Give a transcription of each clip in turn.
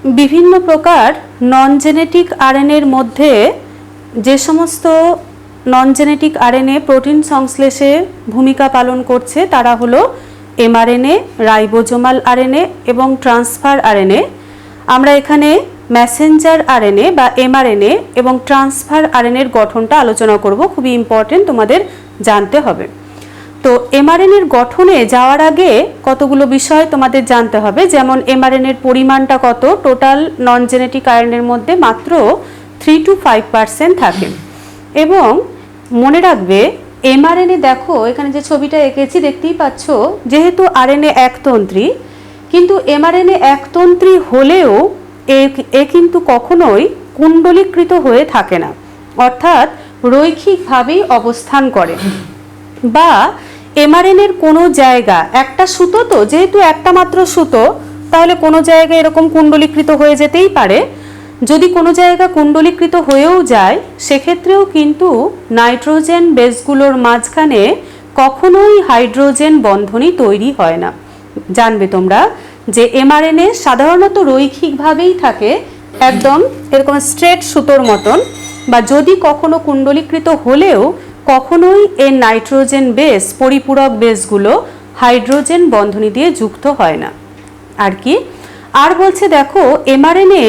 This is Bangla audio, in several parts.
বিভিন্ন প্রকার নন জেনেটিক আরএনএর মধ্যে যে সমস্ত নন জেনেটিক আরএনএ প্রোটিন সংশ্লেষে ভূমিকা পালন করছে তারা হলো এমআরএনএ, রাইবোজোমাল আরএনএ এবং ট্রান্সফার আরএনএ। আমরা এখানে মেসেঞ্জার আরএনএ বা এমআরএনএ এবং ট্রান্সফার আরএনএর গঠনটা আলোচনা করব, খুবই ইম্পর্টেন্ট, তোমাদের জানতে হবে। তো এমআরএনএর গঠনে যাওয়ার আগে কতগুলো বিষয় তোমাদের জানতে হবে, যেমন এমআরএনএর পরিমাণটা কত। টোটাল নন জেনেটিক আরএনএর মধ্যে মাত্র 3 to 5% থাকে। এবং মনে রাখবে এমআরএনএ, দেখো এখানে যে ছবিটা এঁকেছি দেখতেই পাচ্ছ, যেহেতু আরএনএ একতন্ত্রী, কিন্তু এমআরএনএ একতন্ত্রী হলেও এ কিন্তু কখনোই কুণ্ডলীকৃত হয়ে থাকে না, অর্থাৎ রৈখিকভাবেই অবস্থান করে। বা এমআরএনএর কোনো জায়গা, একটা সুতো তো, যেহেতু একটা মাত্র সুতো, তাহলে কোনো জায়গায় এরকম কুণ্ডলীকৃত হয়ে যেতেই পারে। যদি কোনো জায়গা কুণ্ডলীকৃত হয়েও যায়, সেক্ষেত্রেও কিন্তু নাইট্রোজেন বেসগুলোর মাঝখানে কখনোই হাইড্রোজেন বন্ধনী তৈরি হয় না। জানবে তোমরা যে এমআরএনএ সাধারণত রৈখিকভাবেই থাকে, একদম এরকম স্ট্রেট সুতোর মতন, বা যদি কখনো কুণ্ডলীকৃত হলেও কখনোই এর নাইট্রোজেন বেস, পরিপূরক বেসগুলো হাইড্রোজেন বন্ধনী দিয়ে যুক্ত হয় না। আর কি আর বলছে, দেখো এমআরএনএ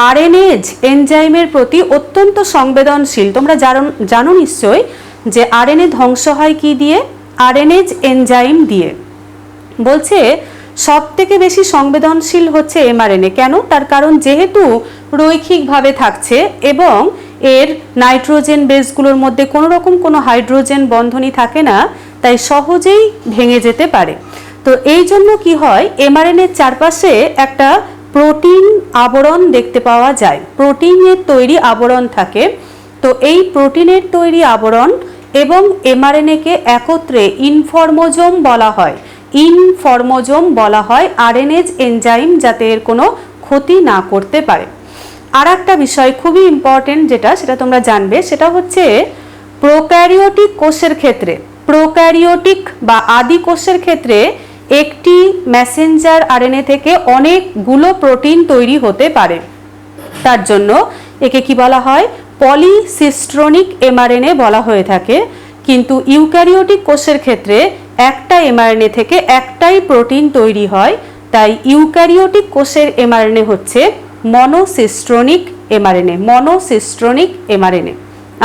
আরএনএজ এনজাইমের প্রতি অত্যন্ত সংবেদনশীল। তোমরা জানো নিশ্চয়ই যে আরএনএ ধ্বংস হয় কি দিয়ে? আরএনএজ এনজাইম দিয়ে। বলছে সব থেকে বেশি সংবেদনশীল হচ্ছে এমআরএনএ। কেন? তার কারণ যেহেতু রৈখিকভাবে থাকছে এবং এর নাইট্রোজেন বেসগুলোর মধ্যে কোনো রকম কোনো হাইড্রোজেন বন্ধনী থাকে না, তাই সহজেই ভেঙে যেতে পারে। তো এই জন্য কি হয়, এমআরএনএর চারপাশে একটা প্রোটিন আবরণ দেখতে পাওয়া যায়, প্রোটিনের তৈরি আবরণ থাকে। তো এই প্রোটিনের তৈরি আবরণ এবং এমআরএনএকে একত্রে ইনফর্মোজোম বলা হয়। ইনফর্মোজোম বলা হয় আরএনএজ এনজাইম যাতে এর কোনো ক্ষতি না করতে পারে। আর একটা বিষয় খুবই ইম্পর্টেন্ট সেটা তোমরা জানবে, সেটা হচ্ছে প্রোক্যারিওটিক কোষের ক্ষেত্রে, প্রোক্যারিওটিক বা আদি কোষের ক্ষেত্রে একটি মেসেঞ্জার আরএনএ থেকে অনেকগুলো প্রোটিন তৈরি হতে পারে। তার জন্য একে কি বলা হয়? পলিসিস্ট্রনিক এমআরএনএ বলা হয়ে থাকে। কিন্তু ইউক্যারিওটিক কোষের ক্ষেত্রে একটা এমআরএনএ থেকে একটাই প্রোটিন তৈরি হয়, তাই ইউক্যারিওটিক কোষের এমআরএনএ হচ্ছে মনোসিস্ট্রনিক এমআরএনএ, মনোসিস্ট্রনিক এমআরএনএ।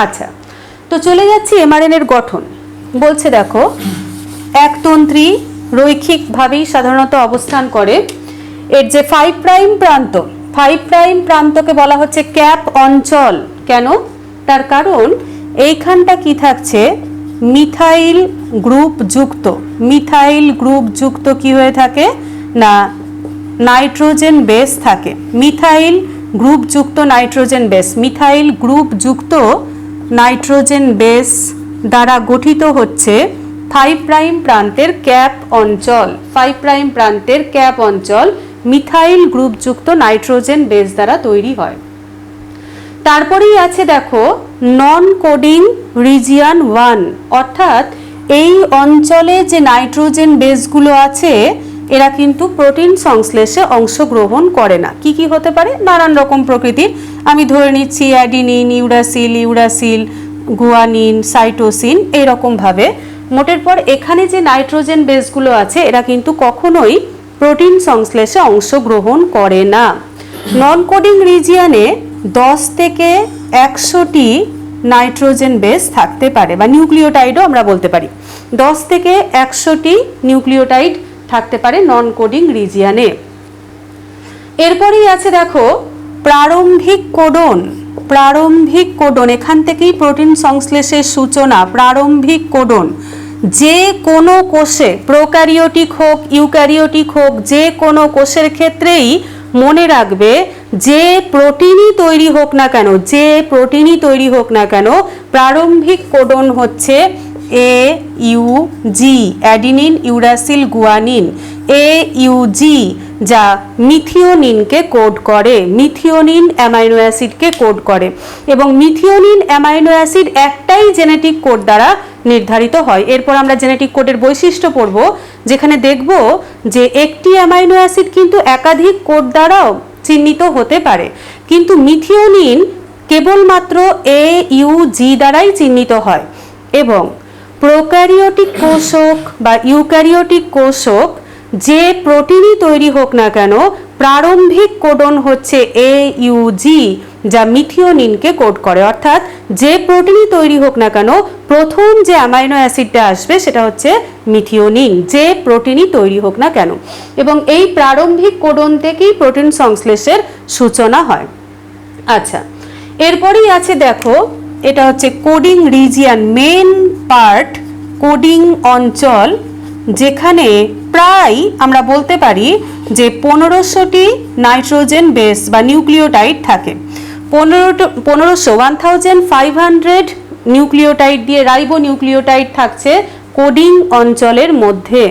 আচ্ছা, তো চলে যাচ্ছি এমআরএনএর গঠন। বলছে দেখো একতন্ত্রী, রৈখিকভাবেই সাধারণত অবস্থান করে। এর যে 5 প্রাইম প্রান্ত, 5 প্রাইম প্রান্তকে বলা হচ্ছে ক্যাপ অঞ্চল। কেন? তার কারণ এইখানটা কি থাকছে? মিথাইল গ্রুপ যুক্ত। মিথাইল গ্রুপ যুক্ত কি হয়ে থাকে না নাইট্রোজেন বেস থাকে। মিথাইল গ্রুপ যুক্ত নাইট্রোজেন বেস, মিথাইল গ্রুপ যুক্ত নাইট্রোজেন বেস দ্বারা গঠিত হচ্ছে 5 প্রাইম প্রান্তের ক্যাপ অঞ্চল। 5 প্রাইম প্রান্তের ক্যাপ অঞ্চল মিথাইল গ্রুপ যুক্ত নাইট্রোজেন বেস দ্বারা তৈরি হয়। তারপরেই আছে দেখো নন কোডিং রিজিয়ন 1, অর্থাৎ এই অঞ্চলে যে নাইট্রোজেন বেসগুলো আছে এরা কিন্তু প্রোটিন সংশ্লেষে অংশগ্রহণ করে না। কি কি হতে পারে? নানান রকম প্রকৃতির, আমি ধরে নিচ্ছি অ্যাডিনিন, ইউরাসিল, গুয়ানিন, সাইটোসিন, এইরকমভাবে। মোটের পর এখানে যে নাইট্রোজেন বেসগুলো আছে এরা কিন্তু কখনোই প্রোটিন সংশ্লেষে অংশগ্রহণ করে না। নন কোডিং রিজিয়নে 10 থেকে 100টি নাইট্রোজেন বেস থাকতে পারে, বা নিউক্লিওটাইডও আমরা বলতে পারি। 10 থেকে 100টি নিউক্লিওটাইড থাকতে পারে নন কোডিং রিজিয়নে। এরপরেই আছে দেখো প্রারম্ভিক কোডন। প্রারম্ভিক কোডন, এখান থেকেই প্রোটিন সংশ্লেষের সূচনা। প্রারম্ভিক কোডন যে কোনো কোষে, প্রোক্যারিওটিক হোক ইউক্যারিওটিক হোক, যে কোনো কোষের ক্ষেত্রেই মনে রাখবে যে প্রোটিনই তৈরি হোক না কেন, যে প্রোটিনই তৈরি হোক না কেন, প্রারম্ভিক কোডন হচ্ছে AUG, adenine, uracil, guanine. AUG যা মিথিওনিনকে কোড করে, মিথিওনিন অ্যামাইনো অ্যাসিডকে কোড করে, এবং মিথিওনিন অ্যামাইনো অ্যাসিড একটাই জেনেটিক কোড দ্বারা নির্ধারিত হয়। এরপর আমরা জেনেটিক কোডের বৈশিষ্ট্য পড়ব, যেখানে দেখব যে একটি অ্যামাইনো অ্যাসিড কিন্তু একাধিক কোড দ্বারাও চিহ্নিত হতে পারে, কিন্তু মিথিওনিন কেবলমাত্র AUG দ্বারাই চিহ্নিত হয়। এবং প্রোক্যারিওটিক কোষক বা ইউক্যারিওটিক কোষক যে প্রোটিনই তৈরি হোক না কেন, প্রারম্ভিক কোডন হচ্ছে AUG, যা মিথিওনিনকে কোড করে। অর্থাৎ যে প্রোটিনই তৈরি হোক না কেন, প্রথম যে অ্যামাইনো অ্যাসিডটা আসবে সেটা হচ্ছে মিথিওনিন, যে প্রোটিনই তৈরি হোক না কেন। এবং এই প্রারম্ভিক কোডন থেকেই প্রোটিন সংশ্লেষের সূচনা হয়। আচ্ছা, এরপরেই আছে দেখো, এটা হচ্ছে coding region, main part, coding অঞ্চল, যেখানে প্রায় আমরা বলতে পারি যে 1500টি নাইট্রোজেন বেস বা নিউক্লিওটাইড থাকে। 1500 নিউক্লিওটাইড দিয়ে রাইবো নিউক্লিওটাইড থাকছে কোডিং অঞ্চলের মধ্যে।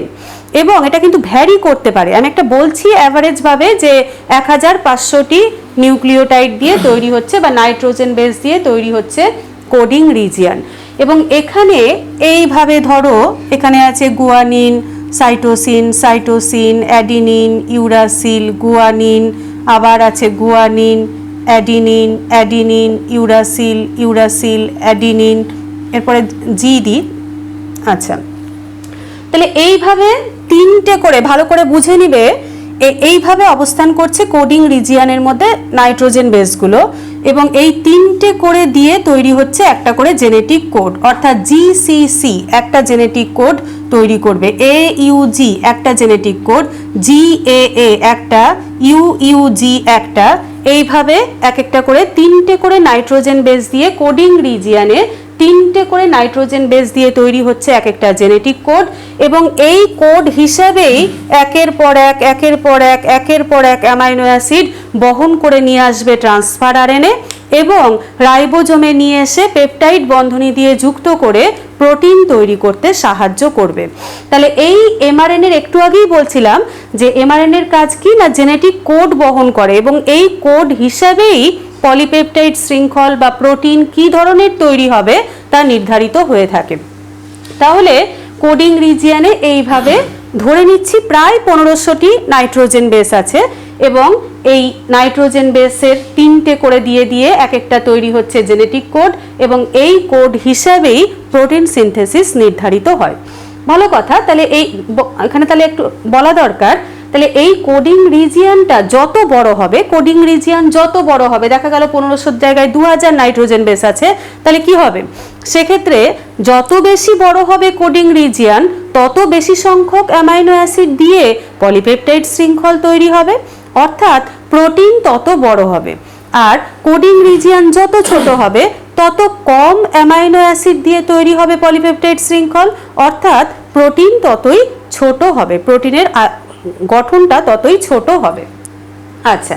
এবং এটা কিন্তু ভ্যারি করতে পারে, আমি একটা বলছি অ্যাভারেজ ভাবে যে 1500টি নিউক্লিওটাইড দিয়ে তৈরি হচ্ছে বা নাইট্রোজেন বেস দিয়ে তৈরি হচ্ছে কোডিং রিজিয়ন। এবং এখানে এইভাবে ধরো, এখানে আছে guanine, cytosine, cytosine, adenine, uracil, guanine, আবার আছে guanine, adenine, adenine, uracil, uracil, adenine, এরপরে জি দি। আচ্ছা, তাহলে এইভাবে তিনটে করে ভালো করে বুঝে নিবে, এইভাবে অবস্থান করছে কোডিং রিজিয়নের মধ্যে নাইট্রোজেন বেসগুলো। এবং এই তিনটে করে দিয়ে তৈরি হচ্ছে একটা করে জেনেটিক কোড, অর্থাৎ GCC একটা জেনেটিক কোড তৈরি করবে, AUG একটা জেনেটিক কোড, GAA একটা, UUG একটা। এইভাবে এক একটা করে তিনটে করে নাইট্রোজেন বেস দিয়ে কোডিং রিজিয়নে তিনটে করে নাইট্রোজেন বেস দিয়ে তৈরি হচ্ছে এক একটা জেনেটিক কোড। এবং এই কোড হিসাবেই একের পর এক অ্যামাইনো অ্যাসিড বহন করে নিয়ে আসবে ট্রান্সফার RNA এবং রাইবোজোমে নিয়ে এসে পেপটাইড বন্ধনী দিয়ে যুক্ত করে প্রোটিন তৈরি করতে সাহায্য করবে। তাহলে এই mRNA একটু আগেই বলছিলাম যে mRNA এর কাজ কি না, জেনেটিক কোড বহন করে এবং এই কোড হিসাবেই পলিপেপটাইড শৃঙ্খল বা প্রোটিন কি ধরনের তৈরি হবে তা নির্ধারিত হয়ে থাকে। তাহলে কোডিং রিজিয়নে এইভাবে ধরে নিচ্ছি প্রায় 1500টি নাইট্রোজেন বেস আছে এবং এই নাইট্রোজেন বেসের তিনটে করে দিয়ে দিয়ে এক একটা তৈরি হচ্ছে জেনেটিক কোড এবং এই কোড হিসাবেই প্রোটিন সিনথেসিস নির্ধারিত হয়। ভালো কথা। তাহলে এখানে তাহলে একটু বলা দরকার, তাহলে এই কোডিং রিজিয়নটা যত বড় হবে, কোডিং রিজিয়ন যত বড় হবে, দেখা গেল 1500 জায়গায় 2000 নাইট্রোজেন বেস আছে, তাহলে কি হবে, সেক্ষেত্রে যত বেশি বড় হবে কোডিং রিজিয়ন তত বেশি সংখ্যক অ্যামাইনো অ্যাসিড দিয়ে পলিপেপটাইড শৃঙ্খল তৈরি হবে, অর্থাৎ প্রোটিন তত বড় হবে। আর কোডিং রিজিয়ন যত ছোট হবে তত কম অ্যামাইনো অ্যাসিড দিয়ে তৈরি হবে পলিপেপটাইড শৃঙ্খল, অর্থাৎ প্রোটিন ততই ছোট হবে, প্রোটিনের গঠনটা ততই ছোট হবে। আচ্ছা,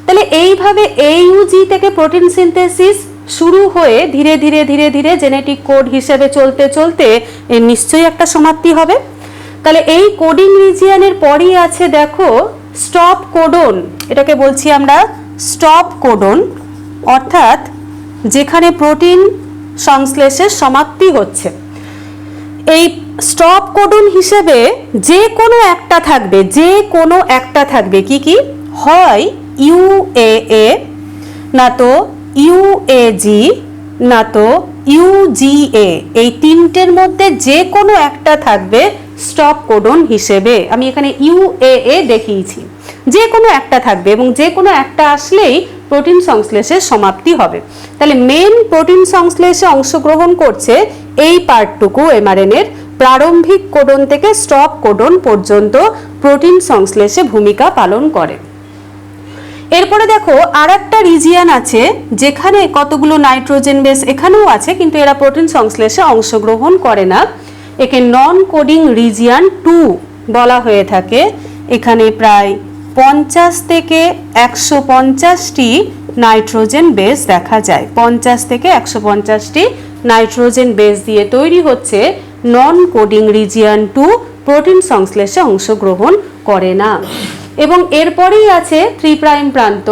তাহলে এইভাবে AUG থেকে প্রোটিন সিনথেসিস শুরু হয়ে ধীরে ধীরে ধীরে ধীরে জেনেটিক কোড হিসেবে চলতে চলতে এর নিশ্চয়ই একটা সমাপ্তি হবে। তাহলে এই কোডিং রিজিয়নের পরই আছে দেখো স্টপ কোডন, এটাকে বলছি আমরা স্টপ কোডন, অর্থাৎ যেখানে প্রোটিন সংশ্লেষের সমাপ্তি হচ্ছে। এই স্টপ কোডন হিসেবে যে কোনো একটা থাকবে, যে কোনো একটা থাকবে, কি কি হয়, UAA, না তো UAG, না তো UGA, এই তিনটের মধ্যে যে কোনো একটা থাকবে স্টপ কোডন হিসেবে। আমি এখানে UAA দেখিয়েছি, যে কোনো একটা থাকবে এবং যে কোনো একটা আসলেই প্রোটিন সংশ্লেষের সমাপ্তি হবে। তাহলে মেন প্রোটিন সংশ্লেষে অংশগ্রহণ করছে এই পার্টটুকু mRNA এর, প্রারম্ভিক কোডন থেকে স্টপ কোডন পর্যন্ত প্রোটিন সংশ্লেষে ভূমিকা পালন করে। এরপরে দেখো আর একটা রিজিয়ন আছে যেখানে কতগুলো নাইট্রোজেন বেস এখানেও আছে, কিন্তু এরা প্রোটিন সংশ্লেষে অংশগ্রহণ করে না, একে নন কোডিং রিজিয়ন 2 বলা হয়ে থাকে। এখানে প্রায় 50 থেকে 150টি নাইট্রোজেন বেস দেখা যায়, 50 থেকে 150টি নাইট্রোজেন বেস দিয়ে তৈরি হচ্ছে নন কোডিং রিজিয়ন 2, প্রোটিন সংশ্লেষে অংশগ্রহণ করে না। এবং এরপরেই আছে 3 প্রাইম প্রান্ত,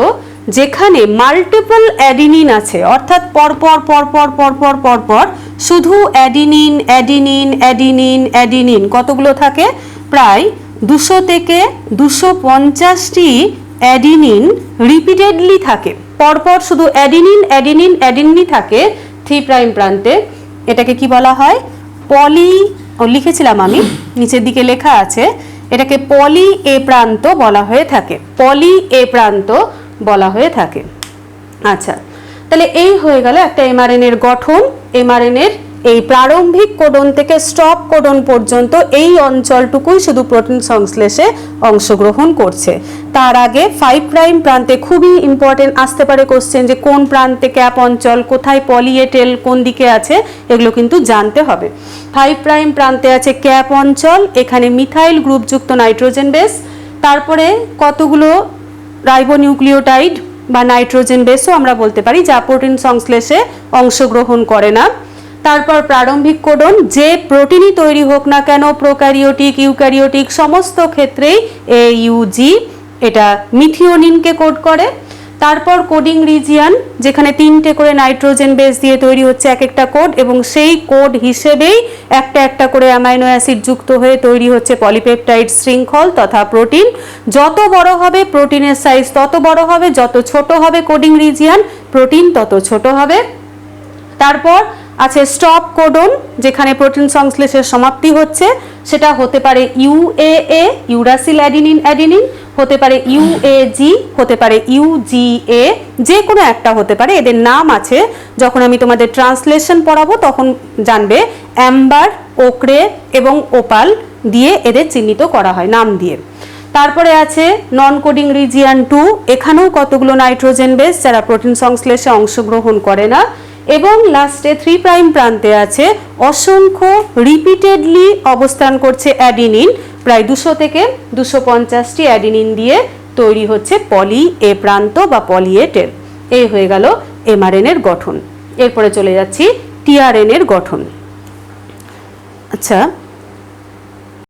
যেখানে মাল্টিপল অ্যাডিনিন আছে, অর্থাৎ পরপর পরপর পরপর পরপর শুধু অ্যাডিনিন অ্যাডিনিন অ্যাডিনিন অ্যাডিনিন কতগুলো থাকে, প্রায় 200 থেকে 250টি অ্যাডিনিন রিপিটেডলি থাকে, পরপর শুধু অ্যাডিনিন অ্যাডিনিন অ্যাডিনিনই থাকে 3 প্রাইম প্রান্তে, এটাকে কি বলা হয়? পলি, লিখেছিলাম আমি, নিচের দিকে লেখা আছে, এটাকে পলি এ প্রান্ত বলা হয়ে থাকে, পলি এ প্রান্ত বলা হয়ে থাকে। আচ্ছা, তাহলে এই হয়ে গেল একটা এমআরএনএ এর গঠন। এমআরএনএ এর এই প্রারম্ভিক কোডন থেকে স্টপ কোডন পর্যন্ত এই অঞ্চলটুকুই শুধু প্রোটিন সংশ্লেষে অংশগ্রহণ করছে। তার আগে 5 প্রাইম প্রান্তে খুবই ইম্পর্টেন্ট আসতে পারে কোশ্চেন, যে কোন প্রান্তে ক্যাপ অঞ্চল, কোথায় পলি এ টেল কোন দিকে আছে, এগুলো কিন্তু জানতে হবে। 5 প্রাইম প্রান্তে আছে ক্যাপ অঞ্চল, এখানে মিথাইল গ্রুপযুক্ত নাইট্রোজেন বেস, তারপরে কতগুলো রাইবোনিউক্লিওটাইড বা নাইট্রোজেন বেসও আমরা বলতে পারি, যা প্রোটিন সংশ্লেষে অংশগ্রহণ করে না। তারপর প্রারম্ভিক কোডন, যে প্রোটিনই তৈরি হোক না কেন, প্রোক্যারিওটিক ইউক্যারিওটিক সমস্ত ক্ষেত্রেই AUG এটা মিথিওনিনকে কোড করে। তারপর কোডিং রিজিয়ান, যেখানে 3টে করে নাইট্রোজেন বেস দিয়ে তৈরি হচ্ছে এক একটা কোড, এবং সেই কোড হিসেবেই একটা একটা করে অ্যামাইনো অ্যাসিড যুক্ত হয়ে তৈরি হচ্ছে পলিপেপটাইড শৃঙ্খল তথা প্রোটিন। যত বড় হবে প্রোটিনের সাইজ তত বড় হবে, যত ছোট হবে কোডিং রিজিয়ান প্রোটিন তত ছোট হবে। তারপর আছে স্টপ কোডন, যেখানে প্রোটিন সংশ্লেষের সমাপ্তি হচ্ছে, সেটা হতে পারে UAA ইউরাসিল অ্যাডিনিন অ্যাডিনিন, হতে পারে UAG, হতে পারে UGA, যে কোনো একটা হতে পারে। এদের নাম আছে, যখন আমি তোমাদের ট্রান্সলেশন পড়াবো তখন জানবে, অ্যাম্বার, ওকরে এবং ওপাল দিয়ে এদের চিহ্নিত করা হয় নাম দিয়ে। তারপরে আছে নন কোডিং রিজিয়ান 2, এখানেও কতগুলো নাইট্রোজেন বেস যারা প্রোটিন সংশ্লেষে অংশগ্রহণ করে না। এবং লাস্টে 3 প্রাইম প্রান্তে আছে অসংখ্য রিপিটেডলি অবস্থান করছে অ্যাডিনিন, প্রায় 200 থেকে 250টি অ্যাডিনিন দিয়ে তৈরি হচ্ছে পলি এ প্রান্ত বা পলি এ টেল। এই হয়ে গেল এমআরএনএ এর গঠন। এরপরে চলে যাচ্ছি টিআরএনএ এর গঠন। আচ্ছা,